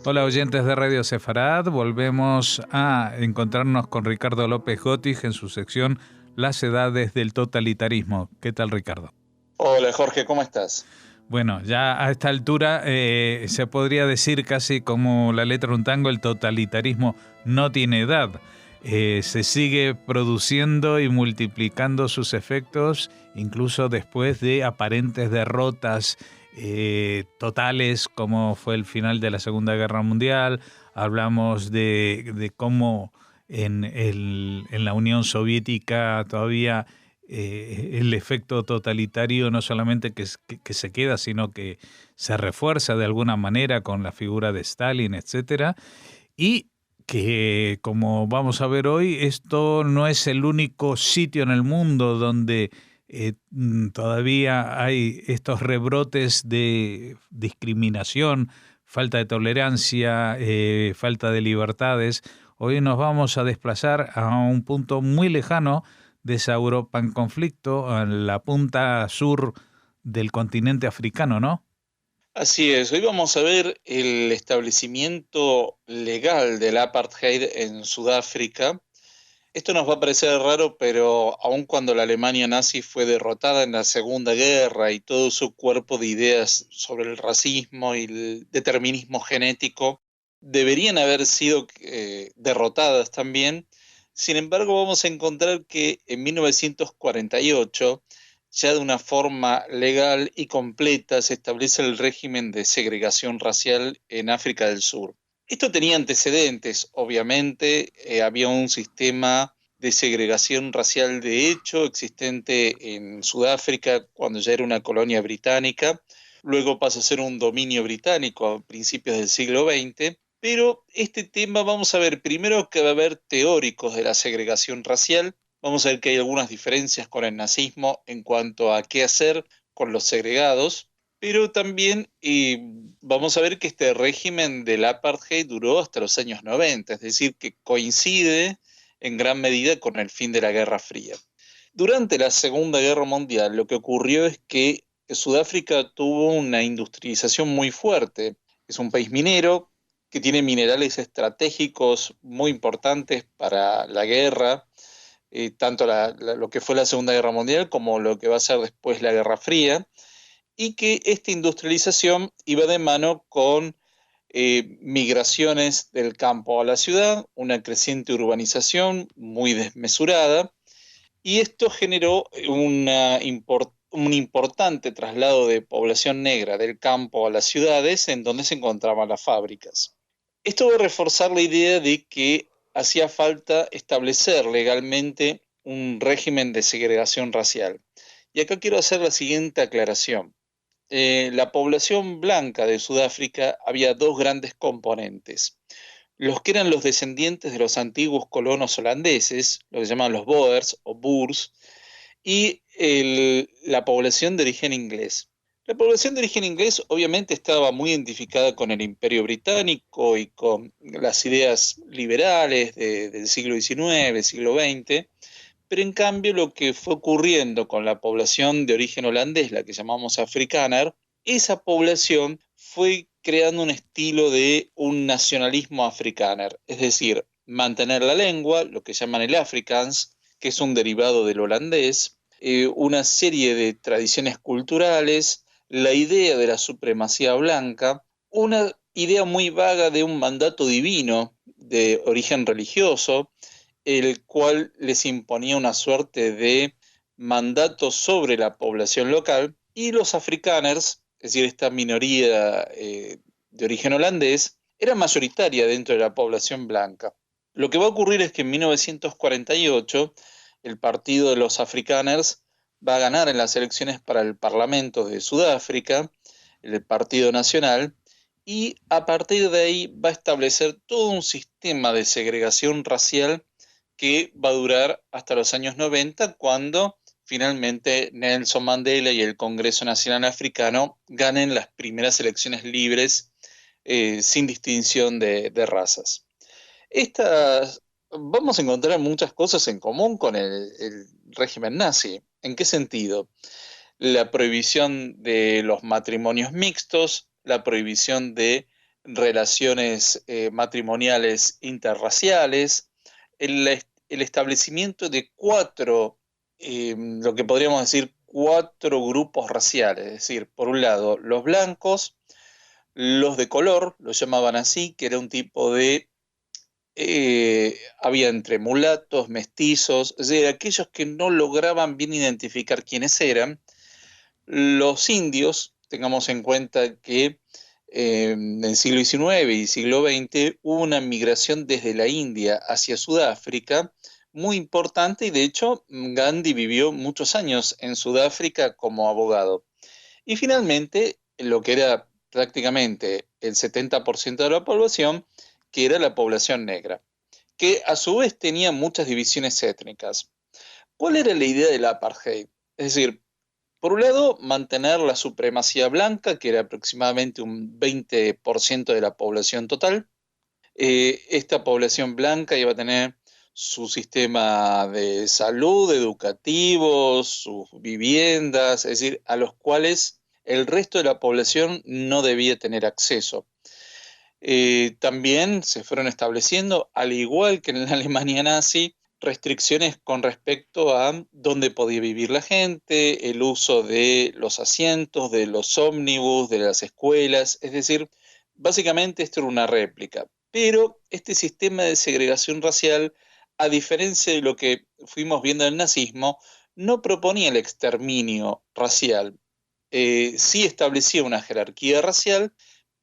Hola oyentes de Radio Sefarad, volvemos a encontrarnos con Ricardo López Gotig en su sección Las edades del totalitarismo. ¿Qué tal, Ricardo? Hola Jorge, ¿cómo estás? Bueno, ya a esta altura se podría decir casi como la letra de un tango, el totalitarismo no tiene edad. Se sigue produciendo y multiplicando sus efectos incluso después de aparentes derrotas totales como fue el final de la Segunda Guerra Mundial. Hablamos de cómo en la Unión Soviética todavía el efecto totalitario no solamente que se queda, sino que se refuerza de alguna manera con la figura de Stalin, etcétera, y que, como vamos a ver hoy, esto no es el único sitio en el mundo donde todavía hay estos rebrotes de discriminación, falta de tolerancia, falta de libertades. Hoy nos vamos a desplazar a un punto muy lejano de esa Europa en conflicto, a la punta sur del continente africano, ¿no? Así es, hoy vamos a ver el establecimiento legal del apartheid en Sudáfrica. Esto nos va a parecer raro, pero aun cuando la Alemania nazi fue derrotada en la Segunda Guerra y todo su cuerpo de ideas sobre el racismo y el determinismo genético deberían haber sido derrotadas también. Sin embargo, vamos a encontrar que en 1948 ya de una forma legal y completa se establece el régimen de segregación racial en África del Sur. Esto tenía antecedentes, obviamente, había un sistema de segregación racial de hecho existente en Sudáfrica cuando ya era una colonia británica, luego pasa a ser un dominio británico a principios del siglo XX, pero este tema vamos a ver primero que va a haber teóricos de la segregación racial. Vamos a ver que hay algunas diferencias con el nazismo en cuanto a qué hacer con los segregados, pero también vamos a ver que este régimen del apartheid duró hasta los años 90, es decir, que coincide en gran medida con el fin de la Guerra Fría. Durante la Segunda Guerra Mundial lo que ocurrió es que Sudáfrica tuvo una industrialización muy fuerte. Es un país minero que tiene minerales estratégicos muy importantes para la guerra, tanto lo que fue la Segunda Guerra Mundial como lo que va a ser después la Guerra Fría, y que esta industrialización iba de mano con migraciones del campo a la ciudad, una creciente urbanización muy desmesurada, y esto generó un importante traslado de población negra del campo a las ciudades en donde se encontraban las fábricas. Esto va a reforzar la idea de que hacía falta establecer legalmente un régimen de segregación racial. Y acá quiero hacer la siguiente aclaración. La población blanca de Sudáfrica había dos grandes componentes. Los que eran los descendientes de los antiguos colonos holandeses, lo que se llaman los Boers o Boers, y la población de origen inglés. La población de origen inglés obviamente estaba muy identificada con el Imperio Británico y con las ideas liberales del siglo XIX, siglo XX, pero en cambio lo que fue ocurriendo con la población de origen holandés, la que llamamos afrikaner, esa población fue creando un estilo de un nacionalismo afrikaner, es decir, mantener la lengua, lo que llaman el Afrikaans, que es un derivado del holandés, una serie de tradiciones culturales, la idea de la supremacía blanca, una idea muy vaga de un mandato divino de origen religioso, el cual les imponía una suerte de mandato sobre la población local, y los afrikaners, es decir, esta minoría de origen holandés, era mayoritaria dentro de la población blanca. Lo que va a ocurrir es que en 1948 el partido de los afrikaners va a ganar en las elecciones para el Parlamento de Sudáfrica, el Partido Nacional, y a partir de ahí va a establecer todo un sistema de segregación racial que va a durar hasta los años 90, cuando finalmente Nelson Mandela y el Congreso Nacional Africano ganen las primeras elecciones libres sin distinción de razas. Estas, vamos a encontrar muchas cosas en común con el régimen nazi. ¿En qué sentido? La prohibición de los matrimonios mixtos, la prohibición de relaciones matrimoniales interraciales, el establecimiento de lo que podríamos decir, cuatro grupos raciales, es decir, por un lado, los blancos, los de color, lo llamaban así, que era un tipo de había entre mulatos, mestizos, es decir, aquellos que no lograban bien identificar quiénes eran. Los indios, tengamos en cuenta que en el siglo XIX y siglo XX hubo una migración desde la India hacia Sudáfrica muy importante y de hecho Gandhi vivió muchos años en Sudáfrica como abogado. Y finalmente, lo que era prácticamente el 70% de la población, que era la población negra, que a su vez tenía muchas divisiones étnicas. ¿Cuál era la idea del apartheid? Es decir, por un lado, mantener la supremacía blanca, que era aproximadamente un 20% de la población total. Esta población blanca iba a tener su sistema de salud, educativo, sus viviendas, es decir, a los cuales el resto de la población no debía tener acceso. También se fueron estableciendo, al igual que en la Alemania nazi, restricciones con respecto a dónde podía vivir la gente, el uso de los asientos, de los ómnibus, de las escuelas, es decir, básicamente esto era una réplica. Pero este sistema de segregación racial, a diferencia de lo que fuimos viendo en el nazismo, no proponía el exterminio racial. Sí establecía una jerarquía racial,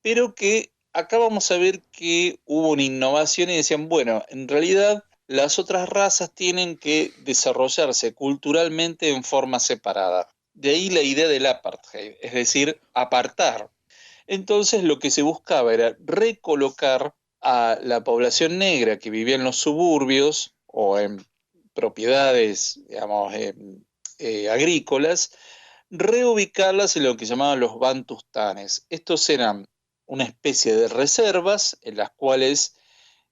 pero que acá vamos a ver que hubo una innovación y decían, bueno, en realidad las otras razas tienen que desarrollarse culturalmente en forma separada. De ahí la idea del apartheid, es decir, apartar. Entonces lo que se buscaba era recolocar a la población negra que vivía en los suburbios o en propiedades, digamos, agrícolas, reubicarlas en lo que llamaban los bantustanes. Estos eran una especie de reservas en las cuales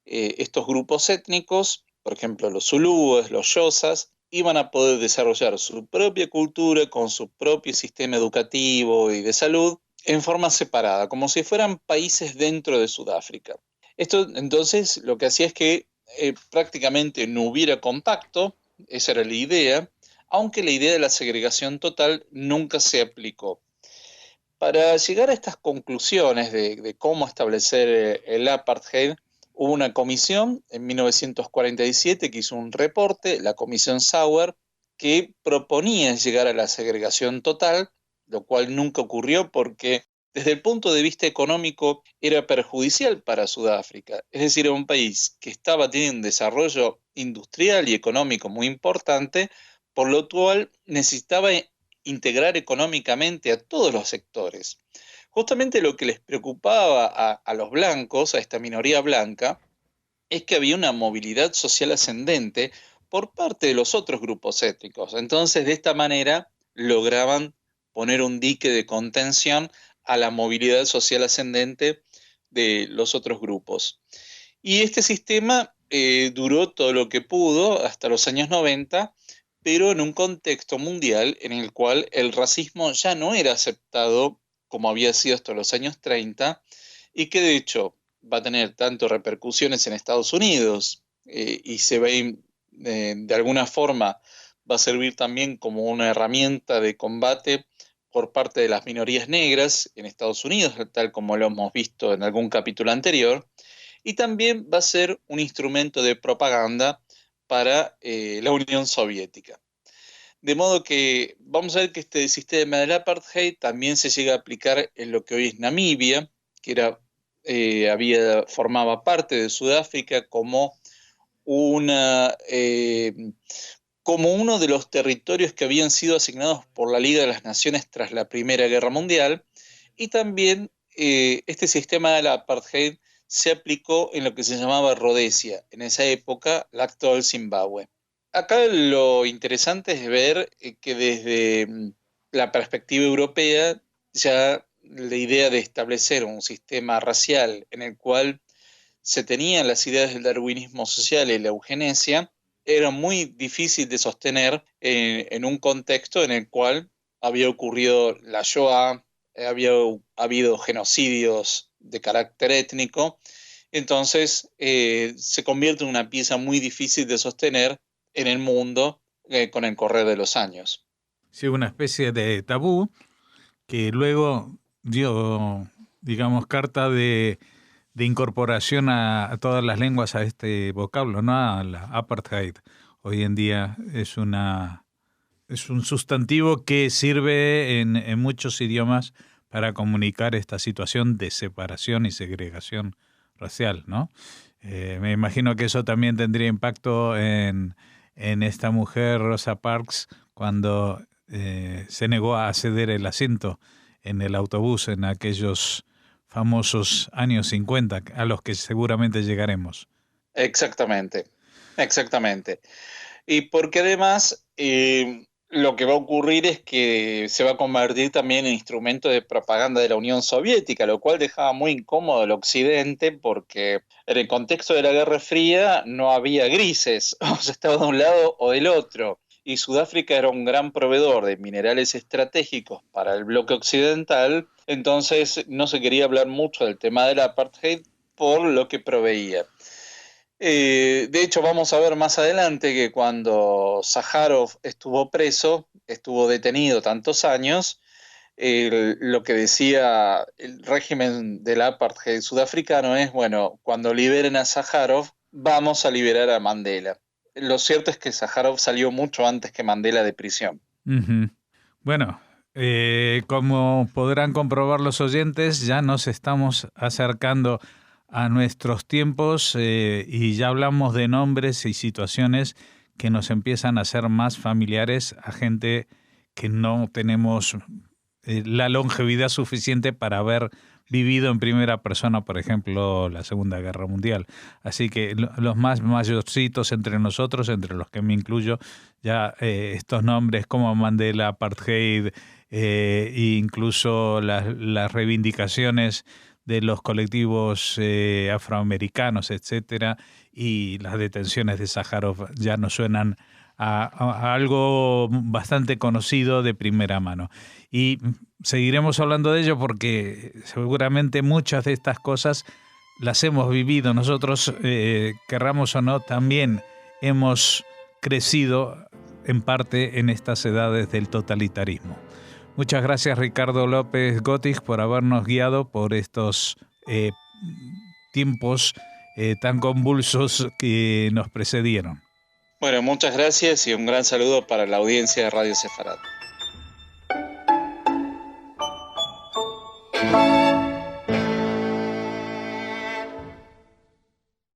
estos grupos étnicos, por ejemplo los zulúes, los xhosas, iban a poder desarrollar su propia cultura con su propio sistema educativo y de salud en forma separada, como si fueran países dentro de Sudáfrica. Esto entonces lo que hacía es que prácticamente no hubiera contacto, esa era la idea, aunque la idea de la segregación total nunca se aplicó. Para llegar a estas conclusiones de cómo establecer el apartheid, hubo una comisión en 1947 que hizo un reporte, la Comisión Sauer, que proponía llegar a la segregación total, lo cual nunca ocurrió porque desde el punto de vista económico era perjudicial para Sudáfrica. Es decir, era un país que estaba teniendo un desarrollo industrial y económico muy importante, por lo cual necesitaba integrar económicamente a todos los sectores. Justamente lo que les preocupaba a los blancos, a esta minoría blanca, es que había una movilidad social ascendente por parte de los otros grupos étnicos. Entonces, de esta manera, lograban poner un dique de contención a la movilidad social ascendente de los otros grupos. Y este sistema duró todo lo que pudo hasta los años 90, pero en un contexto mundial en el cual el racismo ya no era aceptado como había sido hasta los años 30 y que de hecho va a tener tanto repercusiones en Estados Unidos y se ve de alguna forma va a servir también como una herramienta de combate por parte de las minorías negras en Estados Unidos, tal como lo hemos visto en algún capítulo anterior, y también va a ser un instrumento de propaganda para la Unión Soviética. De modo que vamos a ver que este sistema del apartheid también se llega a aplicar en lo que hoy es Namibia, que formaba parte de Sudáfrica una, eh, como uno de los territorios que habían sido asignados por la Liga de las Naciones tras la Primera Guerra Mundial, y también este sistema del apartheid se aplicó en lo que se llamaba Rodesia, en esa época la actual Zimbabue. Acá lo interesante es ver que desde la perspectiva europea ya la idea de establecer un sistema racial en el cual se tenían las ideas del darwinismo social y la eugenesia era muy difícil de sostener en un contexto en el cual había ocurrido la Shoah, había habido genocidios de carácter étnico, entonces se convierte en una pieza muy difícil de sostener en el mundo con el correr de los años. Sí, una especie de tabú que luego dio, digamos, carta de incorporación a todas las lenguas a este vocablo, ¿no? A la apartheid. Hoy en día es un sustantivo que sirve en muchos idiomas para comunicar esta situación de separación y segregación racial, ¿no? Me imagino que eso también tendría impacto en esta mujer, Rosa Parks, cuando se negó a ceder el asiento en el autobús en aquellos famosos años 50, a los que seguramente llegaremos. Exactamente, exactamente. Y porque además lo que va a ocurrir es que se va a convertir también en instrumento de propaganda de la Unión Soviética, lo cual dejaba muy incómodo al Occidente porque en el contexto de la Guerra Fría no había grises, o sea, estaba de un lado o del otro. Y Sudáfrica era un gran proveedor de minerales estratégicos para el bloque occidental, entonces no se quería hablar mucho del tema del apartheid por lo que proveía. De hecho, vamos a ver más adelante que cuando Sájarov estuvo preso, estuvo detenido tantos años, lo que decía el régimen del apartheid sudafricano es, bueno, cuando liberen a Sájarov, vamos a liberar a Mandela. Lo cierto es que Sájarov salió mucho antes que Mandela de prisión. Uh-huh. Bueno, como podrán comprobar los oyentes, ya nos estamos acercando a nuestros tiempos y ya hablamos de nombres y situaciones que nos empiezan a ser más familiares a gente que no tenemos la longevidad suficiente para haber vivido en primera persona, por ejemplo, la Segunda Guerra Mundial. Así que los más mayorcitos entre nosotros, entre los que me incluyo, ya estos nombres como Mandela, Apartheid, e incluso las reivindicaciones de los colectivos afroamericanos, etcétera, y las detenciones de Sájarov ya nos suenan a algo bastante conocido de primera mano. Y seguiremos hablando de ello porque seguramente muchas de estas cosas las hemos vivido. Nosotros, querramos o no, también hemos crecido en parte en estas edades del totalitarismo. Muchas gracias, Ricardo López Gotig, por habernos guiado por estos tiempos tan convulsos que nos precedieron. Bueno, muchas gracias y un gran saludo para la audiencia de Radio Sefarad.